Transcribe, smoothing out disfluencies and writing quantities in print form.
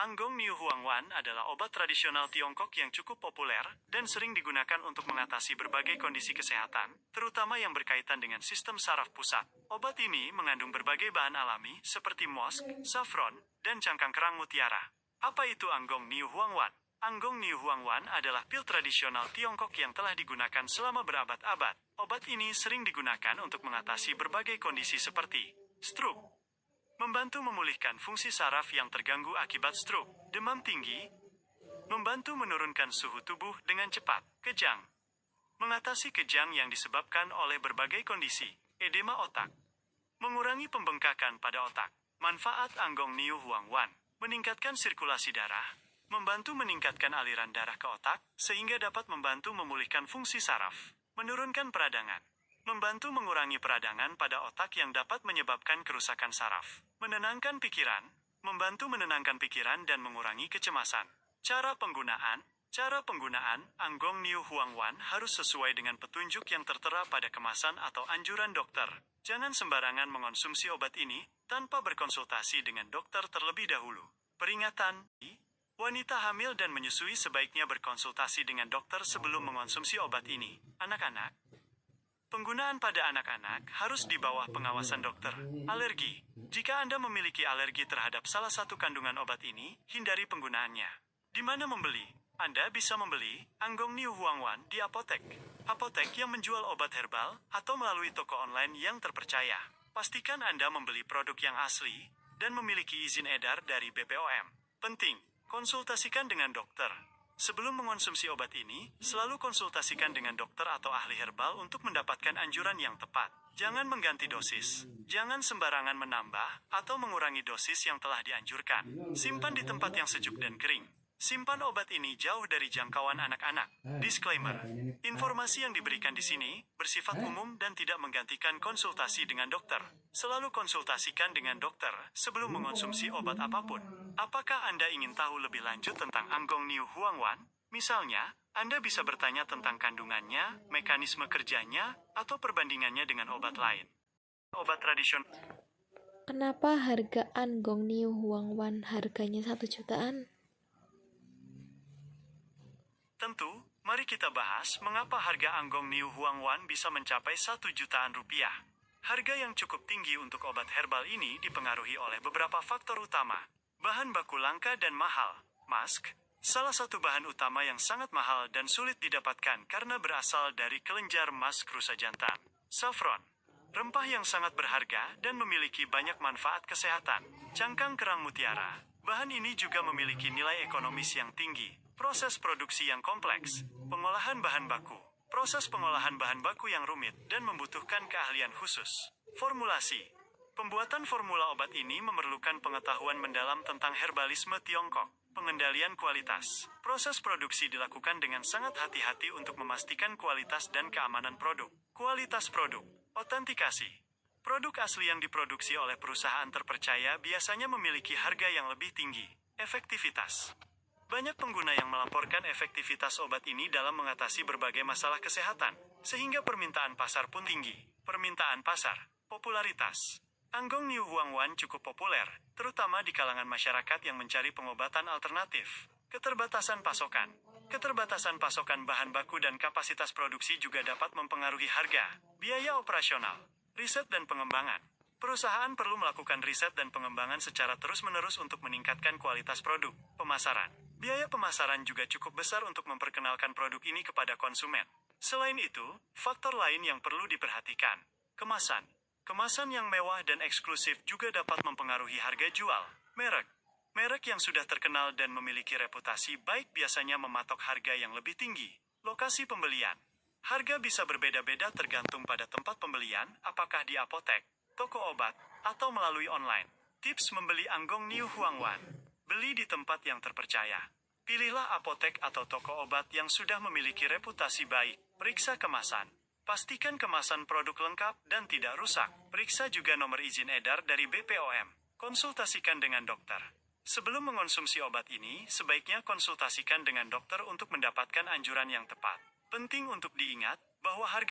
Anggong Niu Huangwan adalah obat tradisional Tiongkok yang cukup populer dan sering digunakan untuk mengatasi berbagai kondisi kesehatan, terutama yang berkaitan dengan sistem saraf pusat. Obat ini mengandung berbagai bahan alami seperti mosk, saffron, dan cangkang kerang mutiara. Apa itu Anggong Niu Huangwan? Anggong Niu Huangwan adalah pil tradisional Tiongkok yang telah digunakan selama berabad-abad. Obat ini sering digunakan untuk mengatasi berbagai kondisi seperti stroke, membantu memulihkan fungsi saraf yang terganggu akibat stroke, demam tinggi, membantu menurunkan suhu tubuh dengan cepat, kejang, mengatasi kejang yang disebabkan oleh berbagai kondisi, edema otak, mengurangi pembengkakan pada otak. Manfaat Anggong Niu Huangwan: meningkatkan sirkulasi darah, membantu meningkatkan aliran darah ke otak, sehingga dapat membantu memulihkan fungsi saraf, menurunkan peradangan, membantu mengurangi peradangan pada otak yang dapat menyebabkan kerusakan saraf, menenangkan pikiran, membantu menenangkan pikiran dan mengurangi kecemasan. Cara penggunaan Anggong Niu Huangwan harus sesuai dengan petunjuk yang tertera pada kemasan atau anjuran dokter. Jangan sembarangan mengonsumsi obat ini tanpa berkonsultasi dengan dokter terlebih dahulu. Peringatan: wanita hamil dan menyusui sebaiknya berkonsultasi dengan dokter sebelum mengonsumsi obat ini. Anak-anak, penggunaan pada anak-anak harus di bawah pengawasan dokter. Alergi: jika Anda memiliki alergi terhadap salah satu kandungan obat ini, hindari penggunaannya. Di mana membeli? Anda bisa membeli Anggong Niu Huangwan di apotek yang menjual obat herbal atau melalui toko online yang terpercaya. Pastikan Anda membeli produk yang asli dan memiliki izin edar dari BPOM. Penting, konsultasikan dengan dokter. Sebelum mengonsumsi obat ini, selalu konsultasikan dengan dokter atau ahli herbal untuk mendapatkan anjuran yang tepat. Jangan mengganti dosis. Jangan sembarangan menambah atau mengurangi dosis yang telah dianjurkan. Simpan di tempat yang sejuk dan kering. Simpan obat ini jauh dari jangkauan anak-anak. Disclaimer: informasi yang diberikan di sini bersifat umum dan tidak menggantikan konsultasi dengan dokter. Selalu konsultasikan dengan dokter sebelum mengonsumsi obat apapun. Apakah Anda ingin tahu lebih lanjut tentang Anggong Niu Huangwan? Misalnya, Anda bisa bertanya tentang kandungannya, mekanisme kerjanya, atau perbandingannya dengan obat lain. Obat tradisional. Kenapa harga Anggong Niu Huangwan harganya 1 jutaan? Tentu, mari kita bahas mengapa harga Anggong Niu Huangwan bisa mencapai 1 jutaan rupiah. Harga yang cukup tinggi untuk obat herbal ini dipengaruhi oleh beberapa faktor utama. Bahan baku langka dan mahal. Mask, salah satu bahan utama yang sangat mahal dan sulit didapatkan karena berasal dari kelenjar mask rusa jantan. Saffron, rempah yang sangat berharga dan memiliki banyak manfaat kesehatan. Cangkang kerang mutiara, bahan ini juga memiliki nilai ekonomis yang tinggi. Proses produksi yang kompleks. Pengolahan bahan baku. Proses pengolahan bahan baku yang rumit dan membutuhkan keahlian khusus. Formulasi. Pembuatan formula obat ini memerlukan pengetahuan mendalam tentang herbalisme Tiongkok. Pengendalian kualitas. Proses produksi dilakukan dengan sangat hati-hati untuk memastikan kualitas dan keamanan produk. Kualitas produk. Otentikasi. Produk asli yang diproduksi oleh perusahaan terpercaya biasanya memiliki harga yang lebih tinggi. Efektivitas. Banyak pengguna yang melaporkan efektivitas obat ini dalam mengatasi berbagai masalah kesehatan, sehingga permintaan pasar pun tinggi. Permintaan pasar. Popularitas. Anggong Niu Huangwan cukup populer, terutama di kalangan masyarakat yang mencari pengobatan alternatif. Keterbatasan pasokan. Keterbatasan pasokan bahan baku dan kapasitas produksi juga dapat mempengaruhi harga. Biaya operasional. Riset dan pengembangan. Perusahaan perlu melakukan riset dan pengembangan secara terus-menerus untuk meningkatkan kualitas produk. Pemasaran. Biaya pemasaran juga cukup besar untuk memperkenalkan produk ini kepada konsumen. Selain itu, faktor lain yang perlu diperhatikan. Kemasan. Kemasan yang mewah dan eksklusif juga dapat mempengaruhi harga jual. Merek. Merek yang sudah terkenal dan memiliki reputasi baik biasanya mematok harga yang lebih tinggi. Lokasi pembelian. Harga bisa berbeda-beda tergantung pada tempat pembelian, apakah di apotek, toko obat, atau melalui online. Tips membeli Anggong Niu Huangwan. Beli di tempat yang terpercaya. Pilihlah apotek atau toko obat yang sudah memiliki reputasi baik. Periksa kemasan. Pastikan kemasan produk lengkap dan tidak rusak. Periksa juga nomor izin edar dari BPOM. Konsultasikan dengan dokter. Sebelum mengonsumsi obat ini, sebaiknya konsultasikan dengan dokter untuk mendapatkan anjuran yang tepat. Penting untuk diingat bahwa harga